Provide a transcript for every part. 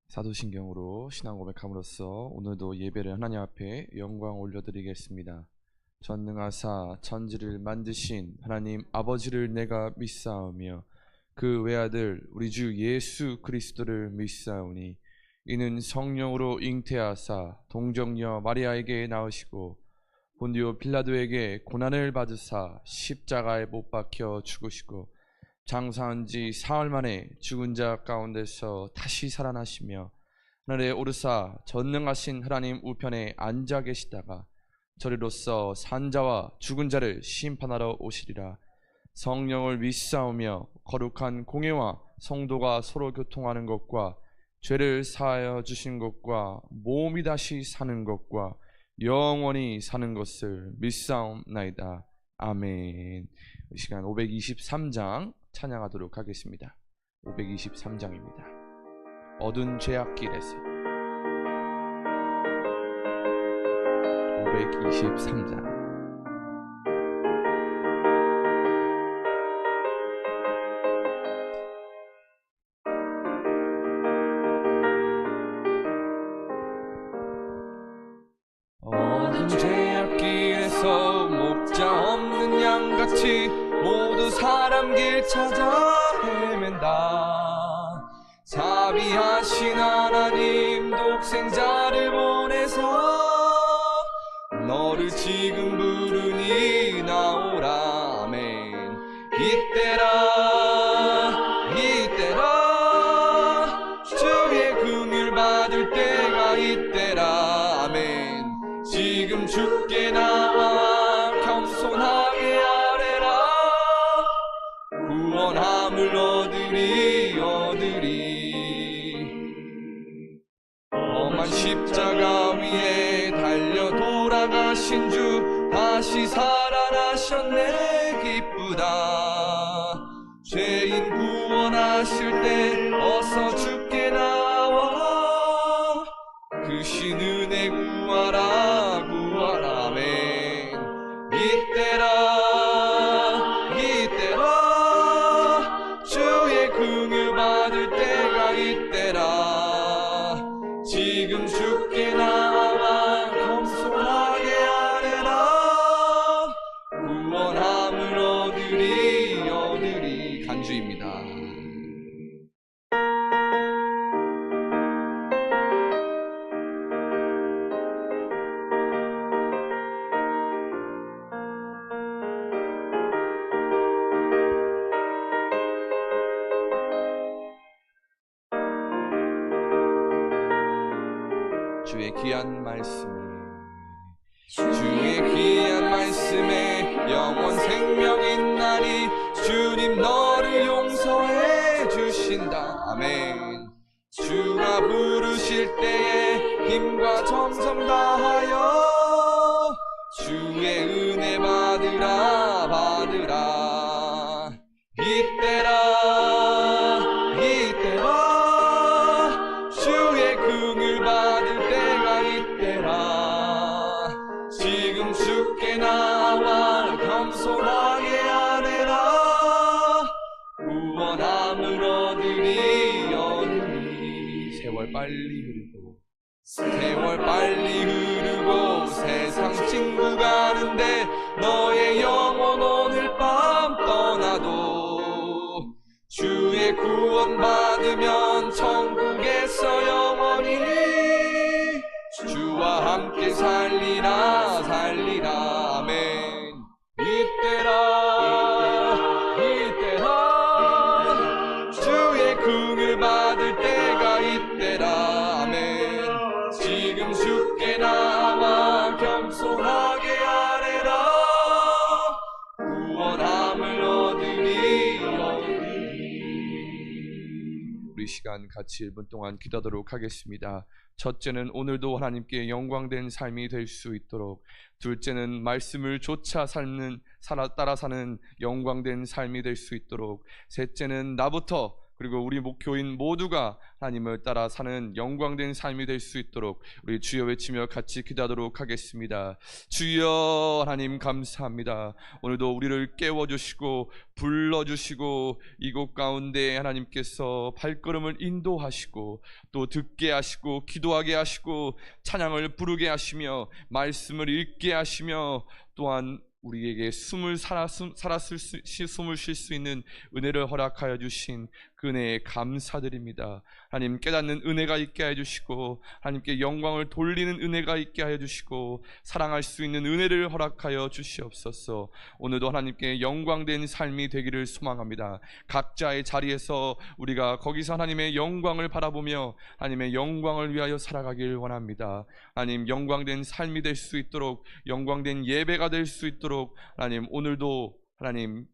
사도신경으로 신앙 고백함으로써 오늘도 예배를 하나님 앞에 영광 올려드리겠습니다. 전능하사 천지를 만드신 하나님 아버지를 내가 믿사오며 그 외아들 우리 주 예수 그리스도를 믿사오니 이는 성령으로 잉태하사 동정녀 마리아에게 나으시고 본디오 빌라도에게 고난을 받으사 십자가에 못 박혀 죽으시고 장사한 지 사흘 만에 죽은 자 가운데서 다시 살아나시며 하늘에 오르사 전능하신 하나님 우편에 앉아 계시다가 저리로서 산자와 죽은 자를 심판하러 오시리라. 성령을 믿사오며 거룩한 공예와 성도가 서로 교통하는 것과 죄를 사하여 주신 것과 몸이 다시 사는 것과 영원히 사는 것을 믿사옵나이다. 아멘. 이 시간 523장 찬양하도록 하겠습니다. 523장입니다. 어두운 죄악길에서 523장. 어두운 죄악길에서 목자 없는 양같이 모두 사람 길 찾아 헤맨다. 자비하신 하나님 독생자를 보내서 너를 지금 부르니 나오라. 아멘. 이때라 주의 긍휼 받을 때가 이때라. 아멘. 지금 주께 나와 겸손하게 아뢰라. 구원함을 얻으리. 험한 십자가 위에 달려 돌아가신 주 다시 살아나셨네. 기쁘다. 죄인 구원하실 때 어서 주께 나와 그 신 은혜 구하라. 아멘. 이때라 주의 긍휼 받을 때가 이때라. 지금 주께 나와 겸손하게 아뢰라. 구원함을 얻으리. 간주입니다. 주의 귀한 말씀에 영원 생명 있나니 주님 너를 용서해 주신다. 아멘. 주가 부르실 때에 힘과 정성 다하여 주의 은혜 받으라. 이때라 주의 긍휼 받을 때가 이때라. 지금 주께 나와 겸손하게 아뢰라. 구원함을 얻으리. 세월 빨리 흐르고 세상 친구 가는데 너의 영혼 오늘 밤 떠나도 주의 구원 받으면 천국에서 영원히 주와 함께 살리라. 아멘. 이때라 주의 긍휼 받을 때가 이때라. 아멘. 지금 주께 나와 겸손하게 아뢰라. 구원함을 얻으리. 우리 시간 같이 1분 동안 기도하도록 하겠습니다. 첫째는 오늘도 하나님께 영광된 삶이 될 수 있도록, 둘째는 말씀을 좇아 따라 사는 영광된 삶이 될 수 있도록, 셋째는 나부터 그리고 우리 목교인 모두가 하나님을 따라 사는 영광된 삶이 될 수 있도록 우리 주여 외치며 같이 기도하도록 하겠습니다. 주여 하나님 감사합니다. 오늘도 우리를 깨워주시고 불러주시고 이곳 가운데 하나님께서 발걸음을 인도하시고 또 듣게 하시고 기도하게 하시고 찬양을 부르게 하시며 말씀을 읽게 하시며 또한 우리에게 숨을 쉴 수 있는 은혜를 허락하여 주신 그 은혜에 감사드립니다. 하나님 깨닫는 은혜가 있게 하여 주시고 하나님께 영광을 돌리는 은혜가 있게 하여 주시고 사랑할 수 있는 은혜를 허락하여 주시옵소서. 오늘도 하나님께 영광된 삶이 되기를 소망합니다. 각자의 자리에서 우리가 거기서 하나님의 영광을 바라보며 하나님의 영광을 위하여 살아가길 원합니다. 하나님 영광된 삶이 될 수 있도록 영광된 예배가 될 수 있도록 하나님 오늘도 하나님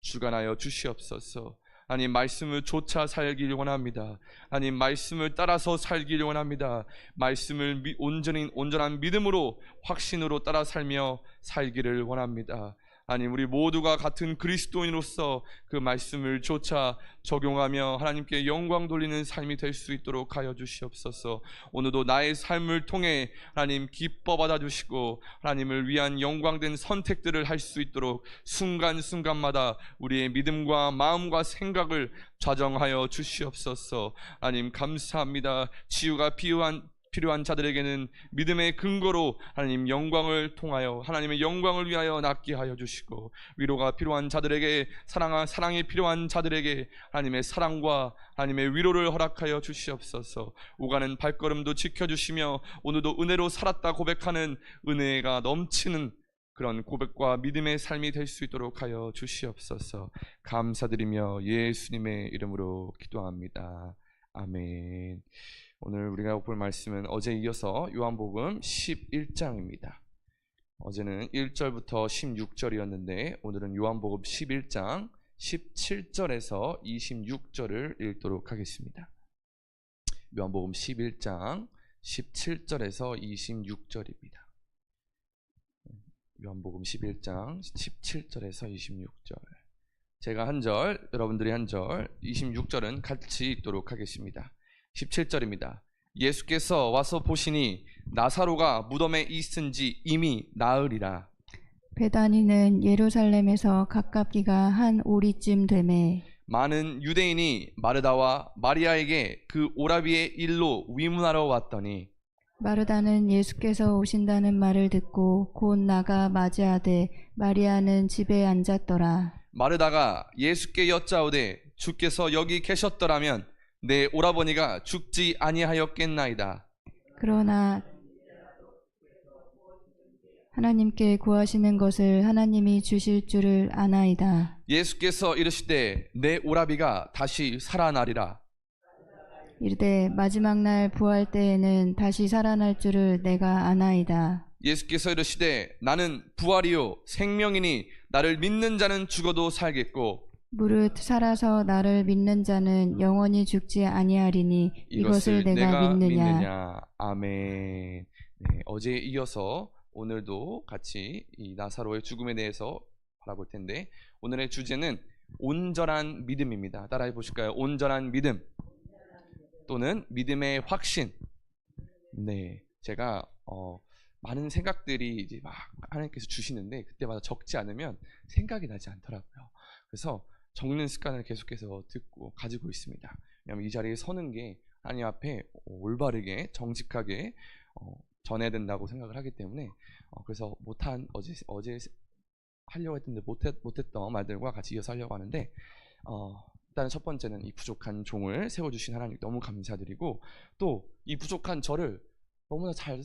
주관하여 주시옵소서. 하나님 말씀을 쫓아 살길 원합니다. 하나님 말씀을 따라서 살길 원합니다. 말씀을 온전한 믿음으로 확신으로 따라 살며 살기를 원합니다. 하나님 우리 모두가 같은 그리스도인으로서 그 말씀을 쫓아 적용하며 하나님께 영광 돌리는 삶이 될 수 있도록 하여 주시옵소서. 오늘도 나의 삶을 통해 하나님 기뻐 받아주시고 하나님을 위한 영광된 선택들을 할 수 있도록 순간순간마다 우리의 믿음과 마음과 생각을 좌정하여 주시옵소서. 하나님 감사합니다. 치유가 필요한 자들에게는 믿음의 근거로 하나님 영광을 통하여 하나님의 영광을 위하여 낫게 하여 주시고 위로가 필요한 자들에게 사랑이 필요한 자들에게 하나님의 사랑과 하나님의 위로를 허락하여 주시옵소서. 오가는 발걸음도 지켜주시며 오늘도 은혜로 살았다 고백하는 은혜가 넘치는 그런 고백과 믿음의 삶이 될 수 있도록 하여 주시옵소서. 감사드리며 예수님의 이름으로 기도합니다. 아멘. 오늘 우리가 볼 말씀은 어제 이어서 요한복음 11장입니다. 어제는 1절부터 16절이었는데 오늘은 요한복음 11장 17절에서 26절을 읽도록 하겠습니다. 요한복음 11장 17절에서 26절입니다. 요한복음 11장 17절에서 26절. 제가 한 절, 여러분들이 한 절, 26절은 같이 읽도록 하겠습니다. 17절입니다. 예수께서 와서 보시니 나사로가 무덤에 있은지 이미 나으리라. 베다니는 예루살렘에서 가깝기가 한 오리쯤 되매 많은 유대인이 마르다와 마리아에게 그 오라비의 일로 위문하러 왔더니 마르다는 예수께서 오신다는 말을 듣고 곧 나가 맞이하되 마리아는 집에 앉았더라. 마르다가 예수께 여짜오되 주께서 여기 계셨더라면 내 오라버니가 죽지 아니하였겠나이다. 그러나 하나님께 구하시는 것을 하나님이 주실 줄을 아나이다. 예수께서 이르시되 내 오라비가 다시 살아나리라. 이르되 마지막 날 부활 때에는 다시 살아날 줄을 내가 아나이다. 예수께서 이르시되 나는 부활이요 생명이니 나를 믿는 자는 죽어도 살겠고 무릇 살아서 나를 믿는 자는 영원히 죽지 아니하리니 이것을 내가 믿느냐. 아멘. 네, 어제에 이어서 오늘도 같이 이 나사로의 죽음에 대해서 바라볼 텐데 오늘의 주제는 온전한 믿음입니다. 따라해 보실까요? 온전한 믿음 또는 믿음의 확신. 네, 제가 많은 생각들이 이제 막 하나님께서 주시는데 그때마다 적지 않으면 생각이 나지 않더라고요. 그래서 적는 습관을 계속해서 듣고 가지고 있습니다. 왜냐하면 이 자리에 서는 게 하나님 앞에 올바르게 정직하게 전해야 된다고 생각을 하기 때문에 그래서 못한 어제 하려고 했는데 못했던 말들과 같이 이어서 하려고 하는데 일단 첫 번째는 이 부족한 종을 세워주신 하나님 너무 감사드리고 또 이 부족한 저를 너무나 잘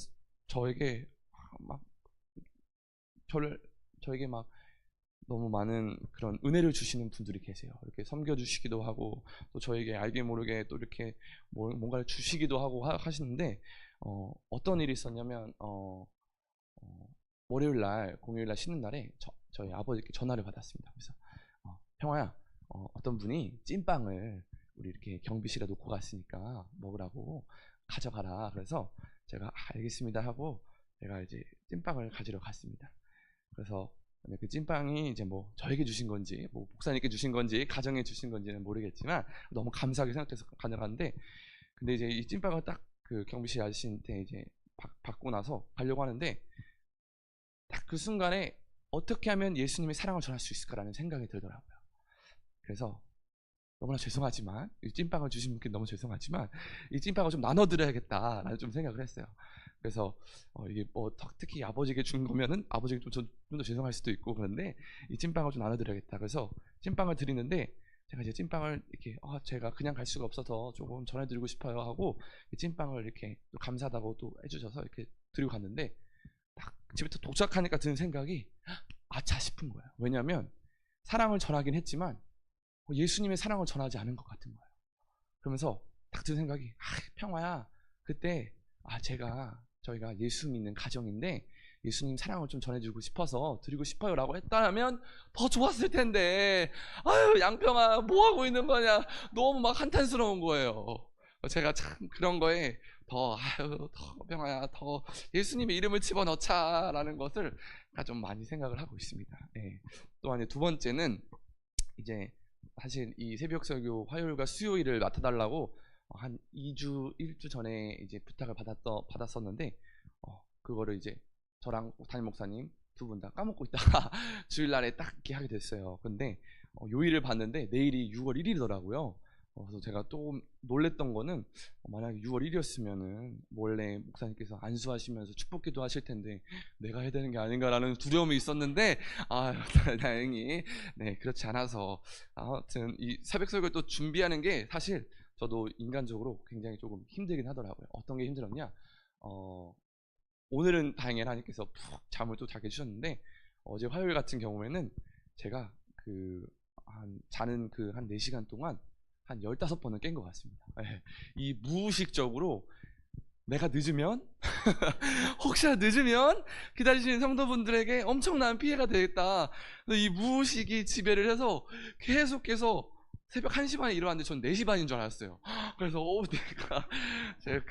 저에게 막 너무 많은 그런 은혜를 주시는 분들이 계세요. 이렇게 섬겨주시기도 하고 또 저에게 알게 모르게 또 이렇게 뭔가를 주시기도 하고 하시는데 어떤 일이 있었냐면 월요일 날 공휴일 날 쉬는 날에 저희 아버지께 전화를 받았습니다. 그래서 형아야 어떤 분이 찐빵을 우리 이렇게 경비실에 놓고 갔으니까 먹으라고 가져가라. 그래서 제가 알겠습니다 하고 제가 이제 찐빵을 가지러 갔습니다. 그래서 근데 그 찐빵이 이제 뭐 저에게 주신 건지, 뭐 목사님께 주신 건지, 가정에 주신 건지는 모르겠지만 너무 감사하게 생각해서 가져갔는데, 근데 이제 이 찐빵을 딱 그 경비실 아저씨한테 이제 받고 나서 가려고 하는데, 딱 그 순간에 어떻게 하면 예수님의 사랑을 전할 수 있을까라는 생각이 들더라고요. 그래서 너무나 죄송하지만, 이 찐빵을 주신 분께 너무 죄송하지만 이 찐빵을 좀 나눠드려야겠다라는 좀 생각을 했어요. 그래서 이게 뭐 특히 아버지에게 준 거면은 아버지에게 좀 더 죄송할 수도 있고, 그런데 이 찐빵을 좀 나눠드려야겠다. 그래서 찐빵을 드리는데, 제가 이제 찐빵을 이렇게 제가 그냥 갈 수가 없어서 조금 전해드리고 싶어요 하고 이 찐빵을 이렇게 또 감사하다고 또 해주셔서 이렇게 드리고 갔는데, 딱 집에 또 도착하니까 드는 생각이 아차 싶은 거예요. 왜냐하면 사랑을 전하긴 했지만 예수님의 사랑을 전하지 않은 것 같은 거예요. 그러면서 딱 드는 생각이, 평화야, 그때 저희가 예수 믿는 가정인데 예수님 사랑을 좀 전해주고 싶어서 드리고 싶어요 라고 했다면 더 좋았을 텐데, 아유 양평아 뭐하고 있는 거냐, 너무 막 한탄스러운 거예요. 제가 참 그런 거에 더 평화야, 더 예수님의 이름을 집어넣자 라는 것을 좀 많이 생각을 하고 있습니다. 네. 또한 두 번째는, 이제 사실 이 새벽 설교 화요일과 수요일을 맡아달라고 한 2주, 1주 전에 이제 부탁을 받았었는데, 그거를 이제 저랑 담임 목사님 두 분 다 까먹고 있다가 주일날에 딱 이렇게 하게 됐어요. 근데 요일을 봤는데 내일이 6월 1일이더라고요. 그래서 제가 또 놀랬던 거는, 만약에 6월 1일이었으면은 몰래 목사님께서 안수하시면서 축복기도 하실 텐데 내가 해야 되는 게 아닌가라는 두려움이 있었는데, 다행히 그렇지 않아서, 아무튼 이 새벽 설교 또 준비하는 게 사실 저도 인간적으로 굉장히 조금 힘들긴 하더라고요. 어떤 게 힘들었냐? 오늘은 다행히 하나님께서 푹 잠을 또 자게 해주셨는데, 어제 화요일 같은 경우에는 제가 자는 한 4시간 동안 한 15번은 깬 것 같습니다. 이 무의식적으로 내가 늦으면 혹시나 늦으면 기다리시는 성도분들에게 엄청난 피해가 되겠다, 이 무의식이 지배를 해서 계속해서 새벽 1시 반에 일어났는데 전 4시 반인 줄 알았어요. 그래서 제가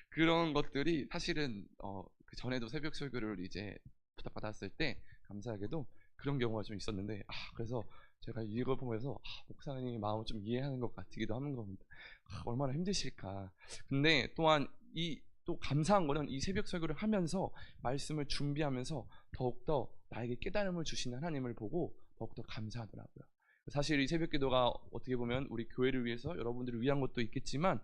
그런 것들이 사실은 그 전에도 새벽 설교를 이제 부탁받았을 때 감사하게도 그런 경우가 좀 있었는데, 그래서 제가 이걸 보면서 목사님의 마음을 좀 이해하는 것 같기도 하는 겁니다. 얼마나 힘드실까. 근데 또한 또 감사한 거는, 이 새벽 설교를 하면서 말씀을 준비하면서 더욱더 나에게 깨달음을 주시는 하나님을 보고 더욱더 감사하더라고요. 사실 이 새벽 기도가 어떻게 보면 우리 교회를 위해서, 여러분들을 위한 것도 있겠지만,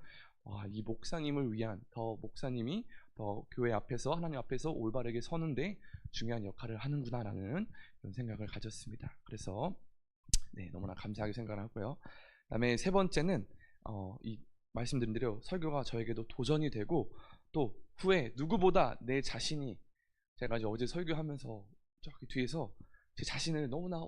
이 목사님을 위한, 목사님이 더 교회 앞에서, 하나님 앞에서 올바르게 서는데 중요한 역할을 하는구나라는 그런 생각을 가졌습니다. 그래서 너무나 감사하게 생각을 하고요. 그다음에 세 번째는, 이 말씀드린 대로 설교가 저에게도 도전이 되고, 또 후에 누구보다 내 자신이, 제가 이제 어제 설교하면서 저기 뒤에서 제 자신을 너무나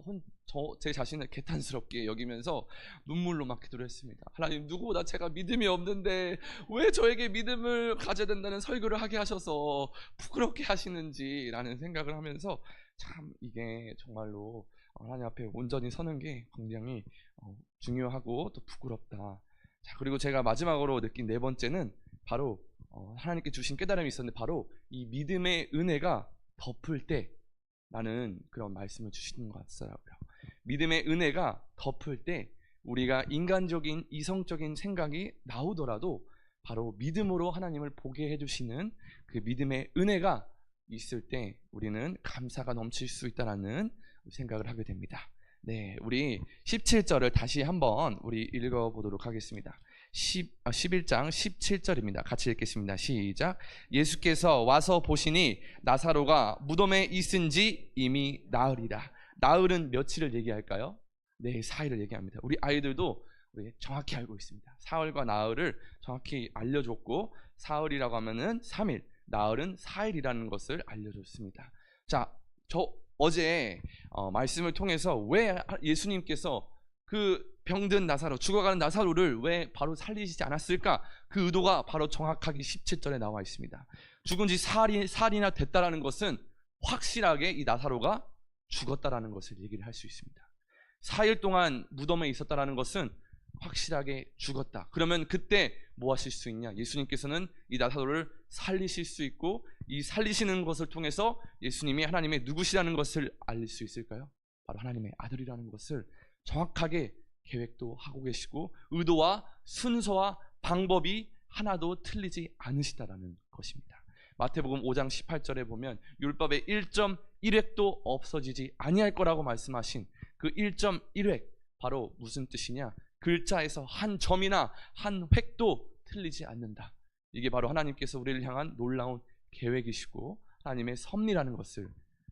제 자신을 개탄스럽게 여기면서 눈물로 막 기도를 했습니다. 하나님, 누구보다 제가 믿음이 없는데 왜 저에게 믿음을 가져야 된다는 설교를 하게 하셔서 부끄럽게 하시는지라는 생각을 하면서, 참 이게 정말로 하나님 앞에 온전히 서는 게 굉장히 중요하고 또 부끄럽다. 자, 그리고 제가 마지막으로 느낀 네 번째는 바로 하나님께 주신 깨달음이 있었는데, 바로 이 믿음의 은혜가 덮을 때 라는 그런 말씀을 주시는 것 같더라고요. 믿음의 은혜가 덮을 때 우리가 인간적인, 이성적인 생각이 나오더라도 바로 믿음으로 하나님을 보게 해주시는 그 믿음의 은혜가 있을 때 우리는 감사가 넘칠 수 있다는 생각을 하게 됩니다. 우리 17절을 다시 한번 우리 읽어보도록 하겠습니다. 11장 17절입니다. 같이 읽겠습니다. 시작. 예수께서 와서 보시니 나사로가 무덤에 있은지 이미 나흘이라. 나흘은 며칠을 얘기할까요? 사일을 얘기합니다. 우리 아이들도 우리 정확히 알고 있습니다. 사흘과 나흘을 정확히 알려줬고, 사흘이라고 하면은 3일, 나흘은 4일이라는 것을 알려줬습니다. 자, 어제 말씀을 통해서 왜 예수님께서 그 병든 나사로, 죽어가는 나사로를 왜 바로 살리시지 않았을까? 그 의도가 바로 정확하게 17절에 나와 있습니다. 죽은 지 사흘이나 됐다라는 것은 확실하게 이 나사로가 죽었다라는 것을 얘기를 할 수 있습니다. 4일 동안 무덤에 있었다라는 것은 확실하게 죽었다. 그러면 그때 뭐 하실 수 있냐? 예수님께서는 이 나사로를 살리실 수 있고, 이 살리시는 것을 통해서 예수님이 하나님의 누구시라는 것을 알릴 수 있을까요? 바로 하나님의 아들이라는 것을 정확하게 계획도 하고 계시고, 의도와 순서와 방법이 하나도 틀리지 않으시다라는 것입니다. 마태복음 5장 18절에 보면 율법의 1.1획도 없어지지 아니할 거라고 말씀하신 그 1.1획, 바로 무슨 뜻이냐? 글자에서 한 점이나 한 획도 틀리지 않는다. 이게 바로 하나님께서 우리를 향한 놀라운 계획이시고 하나님의 섭리라는 것을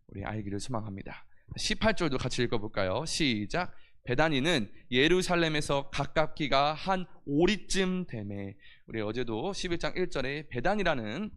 우리 알기를 소망합니다. 18절도 같이 읽어볼까요? 시작. 베다니는 예루살렘에서 가깝기가 한 오리쯤 되매. 우리 어제도 11장 1절에 베단이라는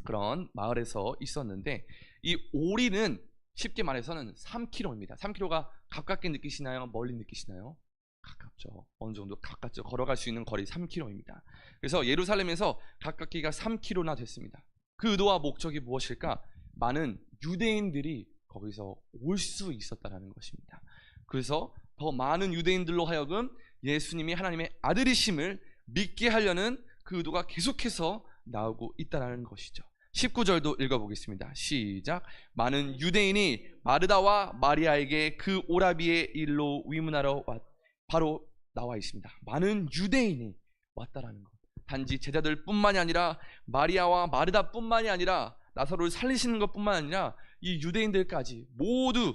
그런 마을에서 있었는데, 이 오리는 쉽게 말해서는 3km입니다. 3km가 가깝게 느끼시나요? 멀리 느끼시나요? 가깝죠. 어느 정도 가깝죠. 걸어갈 수 있는 거리 3km입니다. 그래서 예루살렘에서 가깝기가 3km나 됐습니다. 그 의도와 목적이 무엇일까? 많은 유대인들이 거기서 올 수 있었다는 것입니다. 그래서 더 많은 유대인들로 하여금 예수님이 하나님의 아들이심을 믿게 하려는 그 의도가 계속해서 나오고 있다는 것이죠. 19절도 읽어보겠습니다. 시작. 많은 유대인이 마르다와 마리아에게 그 오라비의 일로 위문하러 바로 나와 있습니다. 많은 유대인이 왔다라는 것. 단지 제자들 뿐만이 아니라 마리아와 마르다 뿐만이 아니라 나사로를 살리시는 것 뿐만 아니라 이 유대인들까지 모두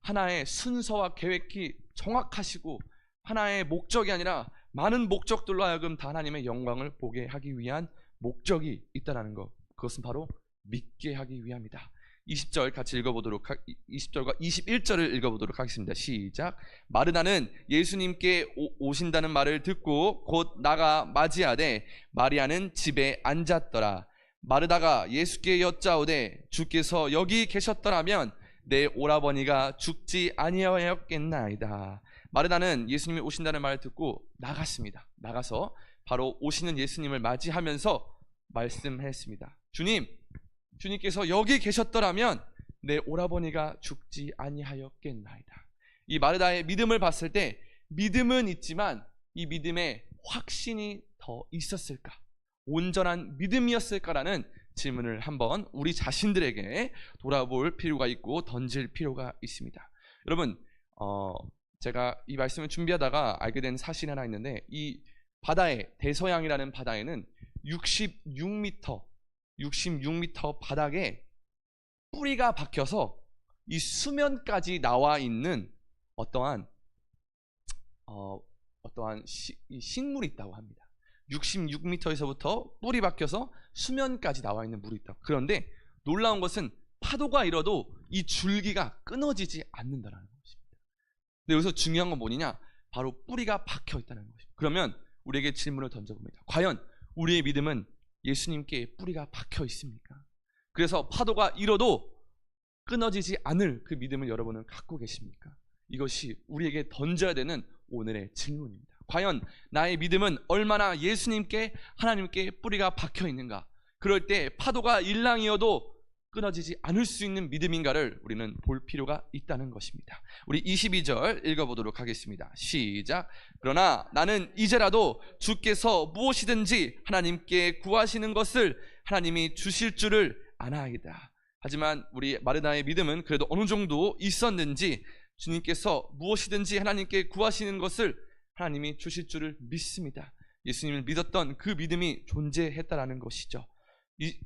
하나의 순서와 계획이 정확하시고 하나의 목적이 아니라 많은 목적들로 하여금 다 하나님의 영광을 보게 하기 위한 목적이 있다는 것. 그것은 바로 믿게 하기 위함이다. 20절 같이 읽어보도록 20절과 21절을 읽어보도록 하겠습니다. 시작. 마르다는 예수님께 오신다는 말을 듣고 곧 나가 맞이하되 마리아는 집에 앉았더라. 마르다가 예수께 여짜오되 주께서 여기 계셨더라면 내 오라버니가 죽지 아니하였겠나이다. 마르다는 예수님이 오신다는 말을 듣고 나갔습니다. 나가서 바로 오시는 예수님을 맞이하면서 말씀했습니다. 주님께서 여기 계셨더라면 내 오라버니가 죽지 아니하였겠나이다. 이 마르다의 믿음을 봤을 때 믿음은 있지만 이 믿음에 확신이 더 있었을까? 온전한 믿음이었을까라는 질문을 한번 우리 자신들에게 돌아볼 필요가 있고 던질 필요가 있습니다. 여러분, 제가 이 말씀을 준비하다가 알게 된 사실이 하나 있는데, 이 바다에, 대서양이라는 바다에는 66m 바닥에 뿌리가 박혀서 이 수면까지 나와 있는 어떠한 식물이 있다고 합니다. 66m에서부터 뿌리 박혀서 수면까지 나와 있는 물이 있다. 그런데 놀라운 것은 파도가 일어도 이 줄기가 끊어지지 않는다는 것입니다. 근데 여기서 중요한 건 뭐냐? 바로 뿌리가 박혀 있다는 것입니다. 그러면 우리에게 질문을 던져봅니다. 과연 우리의 믿음은 예수님께 뿌리가 박혀 있습니까? 그래서 파도가 일어도 끊어지지 않을 그 믿음을 여러분은 갖고 계십니까? 이것이 우리에게 던져야 되는 오늘의 질문입니다. 과연 나의 믿음은 얼마나 예수님께, 하나님께 뿌리가 박혀 있는가? 그럴 때 파도가 일랑이어도 끊어지지 않을 수 있는 믿음인가를 우리는 볼 필요가 있다는 것입니다. 우리 22절 읽어보도록 하겠습니다. 시작. 그러나 나는 이제라도 주께서 무엇이든지 하나님께 구하시는 것을 하나님이 주실 줄을 아나이다. 하지만 우리 마르다의 믿음은 그래도 어느 정도 있었는지 주님께서 무엇이든지 하나님께 구하시는 것을 하나님이 주실 줄을 믿습니다. 예수님을 믿었던 그 믿음이 존재했다라는 것이죠.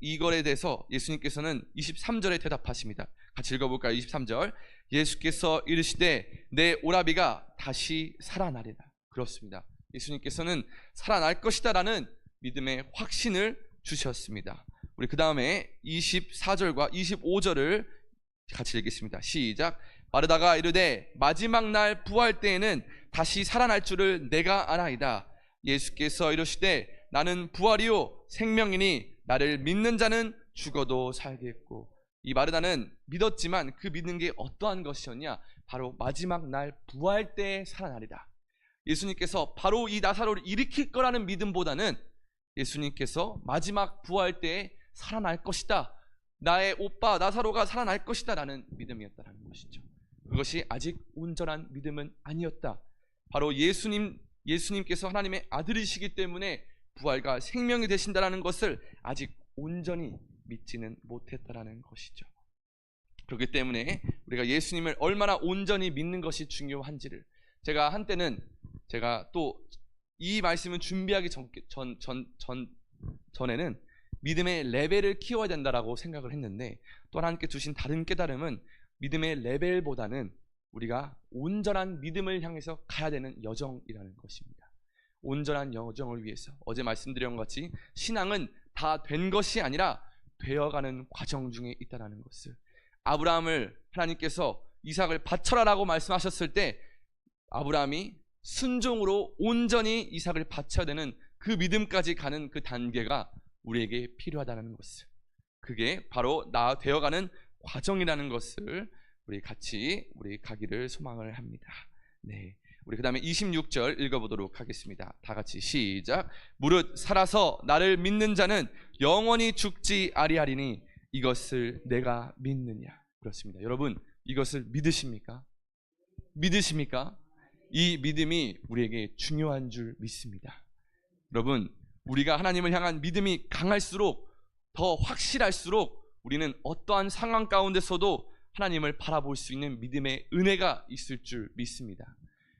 이거에 대해서 예수님께서는 23절에 대답하십니다. 같이 읽어볼까요? 23절. 예수께서 이르시되 내 오라비가 다시 살아나리라. 그렇습니다. 예수님께서는 살아날 것이다 라는 믿음의 확신을 주셨습니다. 우리 그 다음에 24절과 25절을 같이 읽겠습니다. 시작. 마르다가 이르되 마지막 날 부활 때에는 다시 살아날 줄을 내가 아나이다. 예수께서 이르시되 나는 부활이요 생명이니 나를 믿는 자는 죽어도 살겠고. 이 마르다는 믿었지만 그 믿는 게 어떠한 것이었냐? 바로 마지막 날 부활 때에 살아나리다. 예수님께서 바로 이 나사로를 일으킬 거라는 믿음보다는 예수님께서 마지막 부활 때에 살아날 것이다, 나의 오빠 나사로가 살아날 것이다 라는 믿음이었다는 것이죠. 그것이 아직 온전한 믿음은 아니었다. 바로 예수님 예수님께서 하나님의 아들이시기 때문에 부활과 생명이 되신다는 것을 아직 온전히 믿지는 못했다라는 것이죠. 그렇기 때문에 우리가 예수님을 얼마나 온전히 믿는 것이 중요한지를, 제가 한때는 제가 또 이 말씀을 준비하기 전에는 믿음의 레벨을 키워야 된다라고 생각을 했는데, 또 하나님께 주신 다른 깨달음은 믿음의 레벨보다는 우리가 온전한 믿음을 향해서 가야 되는 여정이라는 것입니다. 온전한 여정을 위해서, 어제 말씀드린 것 같이 신앙은 다 된 것이 아니라 되어가는 과정 중에 있다는 것을, 아브라함을 하나님께서 이삭을 바쳐라라고 말씀하셨을 때 아브라함이 순종으로 온전히 이삭을 바쳐야 되는 그 믿음까지 가는 그 단계가 우리에게 필요하다는 것을, 그게 바로 나 되어가는 과정이라는 것을 우리 같이 가기를 소망을 합니다. 네, 우리 그 다음에 26절 읽어보도록 하겠습니다. 다 같이 시작. 무릇 살아서 나를 믿는 자는 영원히 죽지 아니하리니 이것을 내가 믿느냐. 그렇습니다. 여러분, 이것을 믿으십니까? 믿으십니까? 이 믿음이 우리에게 중요한 줄 믿습니다. 여러분, 우리가 하나님을 향한 믿음이 강할수록, 더 확실할수록 우리는 어떠한 상황 가운데서도 하나님을 바라볼 수 있는 믿음의 은혜가 있을 줄 믿습니다.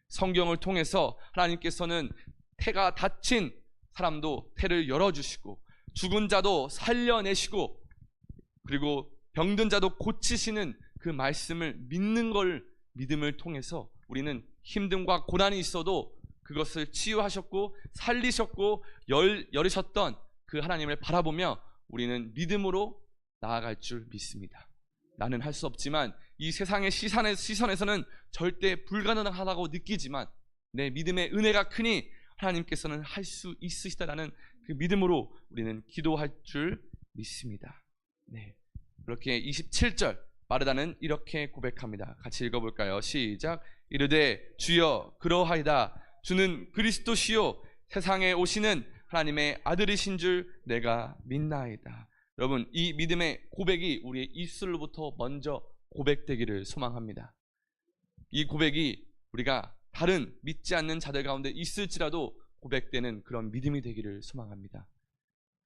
성경을 통해서 하나님께서는 태가 닫힌 사람도 태를 열어주시고, 죽은 자도 살려내시고, 그리고 병든 자도 고치시는 그 말씀을 믿는 걸, 믿음을 통해서 우리는 힘듦과 고난이 있어도 그것을 치유하셨고 살리셨고 열으셨던 그 하나님을 바라보며 우리는 믿음으로 나아갈 줄 믿습니다. 나는 할 수 없지만, 이 세상의 시선에서는 절대 불가능하다고 느끼지만 내 믿음의 은혜가 크니 하나님께서는 할 수 있으시다라는 그 믿음으로 우리는 기도할 줄 믿습니다. 네, 그렇게 27절 마르다는 이렇게 고백합니다. 같이 읽어볼까요? 시작. 이르되 주여 그러하이다. 주는 그리스도시요 세상에 오시는 하나님의 아들이신 줄 내가 믿나이다. 여러분, 이 믿음의 고백이 우리의 입술로부터 먼저 고백되기를 소망합니다. 이 고백이 우리가 다른 믿지 않는 자들 가운데 있을지라도 고백되는 그런 믿음이 되기를 소망합니다.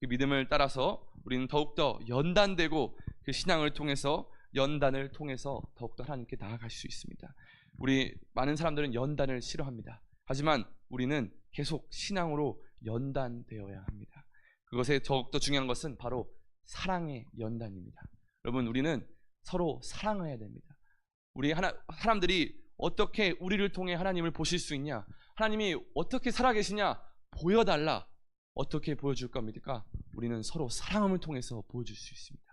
그 믿음을 따라서 우리는 더욱더 연단되고, 그 신앙을 통해서, 연단을 통해서 더욱더 하나님께 나아갈 수 있습니다. 우리 많은 사람들은 연단을 싫어합니다. 하지만 우리는 계속 신앙으로 연단되어야 합니다. 그것에 더욱더 중요한 것은 바로 사랑의 연단입니다. 여러분, 우리는 서로 사랑해야 됩니다. 사람들이 어떻게 우리를 통해 하나님을 보실 수 있냐, 하나님이 어떻게 살아계시냐 보여달라. 어떻게 보여줄 겁니까? 우리는 서로 사랑함을 통해서 보여줄 수 있습니다.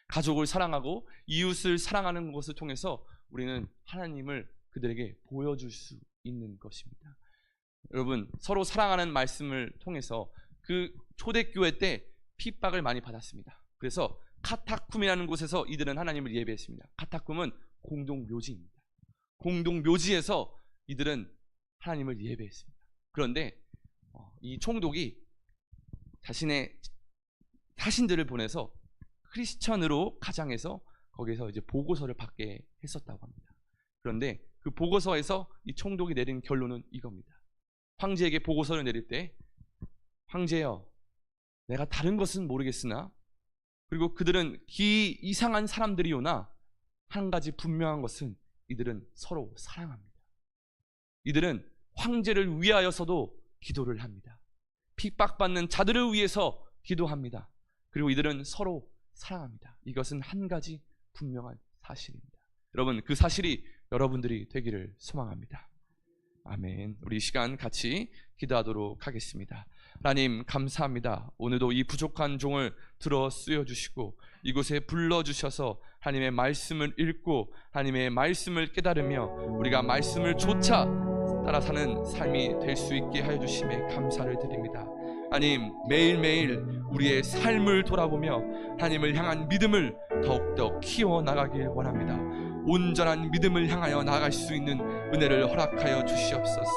가족을 사랑하고 이웃을 사랑하는 것을 통해서 우리는 하나님을 그들에게 보여줄 수 있는 것입니다. 여러분, 서로 사랑하는 말씀을 통해서 그 초대교회 때 핍박을 많이 받았습니다. 그래서 카타쿰이라는 곳에서 이들은 하나님을 예배했습니다. 카타쿰은 공동묘지입니다. 공동묘지에서 이들은 하나님을 예배했습니다. 그런데 이 총독이 자신의 사신들을 보내서 크리스천으로 가장해서 거기서 이제 보고서를 받게 했었다고 합니다. 그런데 그 보고서에서 이 총독이 내린 결론은 이겁니다. 황제에게 보고서를 내릴 때, 황제여, 내가 다른 것은 모르겠으나, 그리고 그들은 기 이상한 사람들이오나 한 가지 분명한 것은 이들은 서로 사랑합니다. 이들은 황제를 위하여서도 기도를 합니다. 핍박받는 자들을 위해서 기도합니다. 그리고 이들은 서로 사랑합니다. 이것은 한 가지 분명한 사실입니다. 여러분, 그 사실이 여러분들이 되기를 소망합니다. 아멘. 우리 이 시간 같이 기도하도록 하겠습니다. 하나님, 감사합니다. 오늘도 이 부족한 종을 들어 쓰여주시고 이곳에 불러주셔서 하나님의 말씀을 읽고 하나님의 말씀을 깨달으며 우리가 말씀을 좇아 따라 사는 삶이 될 수 있게 하여 주심에 감사를 드립니다. 하나님, 매일매일 우리의 삶을 돌아보며 하나님을 향한 믿음을 더욱더 키워나가길 원합니다. 온전한 믿음을 향하여 나아갈 수 있는 은혜를 허락하여 주시옵소서.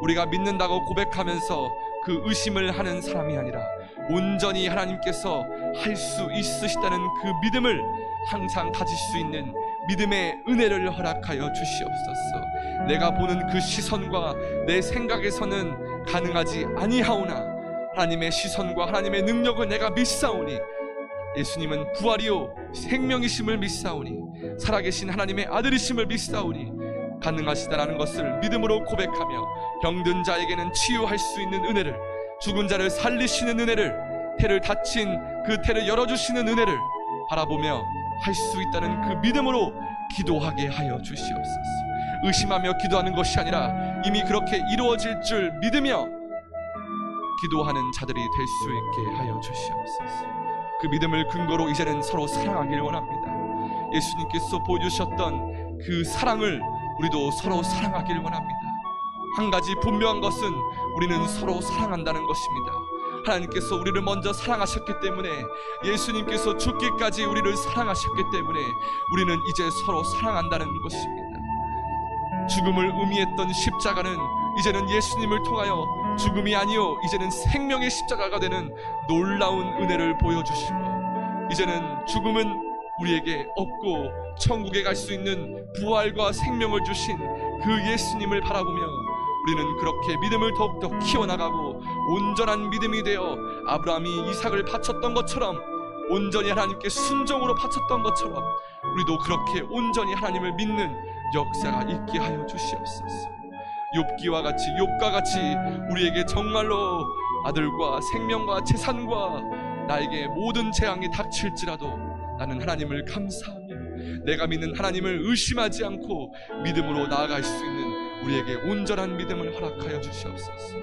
우리가 믿는다고 고백하면서 그 의심을 하는 사람이 아니라 온전히 하나님께서 할 수 있으시다는 그 믿음을 항상 가질 수 있는 믿음의 은혜를 허락하여 주시옵소서. 내가 보는 그 시선과 내 생각에서는 가능하지 아니하오나 하나님의 시선과 하나님의 능력을 내가 믿사오니 예수님은 부활이요 생명이심을 믿사오니 살아계신 하나님의 아들이심을 믿사오니 가능하시다라는 것을 믿음으로 고백하며 병든 자에게는 치유할 수 있는 은혜를, 죽은 자를 살리시는 은혜를, 태를 닫힌 그 태를 열어주시는 은혜를 바라보며 할 수 있다는 그 믿음으로 기도하게 하여 주시옵소서. 의심하며 기도하는 것이 아니라 이미 그렇게 이루어질 줄 믿으며 기도하는 자들이 될 수 있게 하여 주시옵소서. 그 믿음을 근거로 이제는 서로 사랑하길 원합니다. 예수님께서 보여주셨던 그 사랑을 우리도 서로 사랑하길 원합니다. 한 가지 분명한 것은 우리는 서로 사랑한다는 것입니다. 하나님께서 우리를 먼저 사랑하셨기 때문에, 예수님께서 죽기까지 우리를 사랑하셨기 때문에 우리는 이제 서로 사랑한다는 것입니다. 죽음을 의미했던 십자가는 이제는 예수님을 통하여 죽음이 아니요 이제는 생명의 십자가가 되는 놀라운 은혜를 보여주시고, 이제는 죽음은 우리에게 없고 천국에 갈 수 있는 부활과 생명을 주신 그 예수님을 바라보며 우리는 그렇게 믿음을 더욱더 키워나가고 온전한 믿음이 되어 아브라함이 이삭을 바쳤던 것처럼, 온전히 하나님께 순종으로 바쳤던 것처럼 우리도 그렇게 온전히 하나님을 믿는 역사가 있게 하여 주시옵소서. 욥기와 같이, 욥과 같이 우리에게 정말로 아들과 생명과 재산과 나에게 모든 재앙이 닥칠지라도 나는 하나님을 감사하며 내가 믿는 하나님을 의심하지 않고 믿음으로 나아갈 수 있는 우리에게 온전한 믿음을 허락하여 주시옵소서.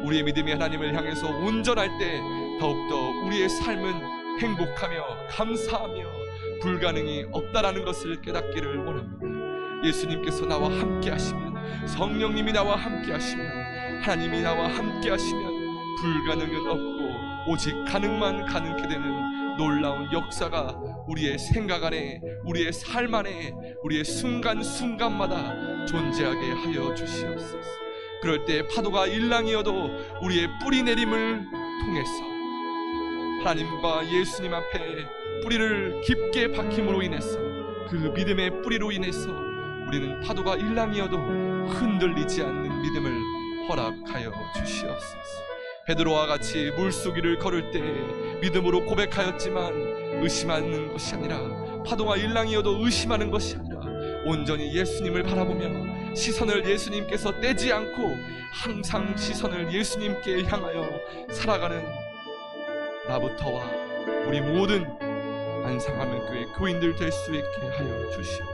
우리의 믿음이 하나님을 향해서 온전할 때 더욱더 우리의 삶은 행복하며 감사하며 불가능이 없다라는 것을 깨닫기를 원합니다. 예수님께서 나와 함께 하시면, 성령님이 나와 함께 하시면, 하나님이 나와 함께 하시면 불가능은 없고 오직 가능만 가능케 되는 놀라운 역사가 우리의 생각 안에, 우리의 삶 안에, 우리의 순간순간마다 존재하게 하여 주시옵소서. 그럴 때 파도가 일랑이어도 우리의 뿌리 내림을 통해서 하나님과 예수님 앞에 뿌리를 깊게 박힘으로 인해서, 그 믿음의 뿌리로 인해서 우리는 파도가 일랑이어도 흔들리지 않는 믿음을 허락하여 주시옵소서. 베드로와 같이 물속위를 걸을 때 믿음으로 고백하였지만 의심하는 것이 아니라, 파도가 일랑이어도 의심하는 것이 아니라 온전히 예수님을 바라보며 시선을 예수님께서 떼지 않고 항상 시선을 예수님께 향하여 살아가는 나부터와 우리 모든 안상하면 교회 교인들 될 수 있게 하여 주시옵소서.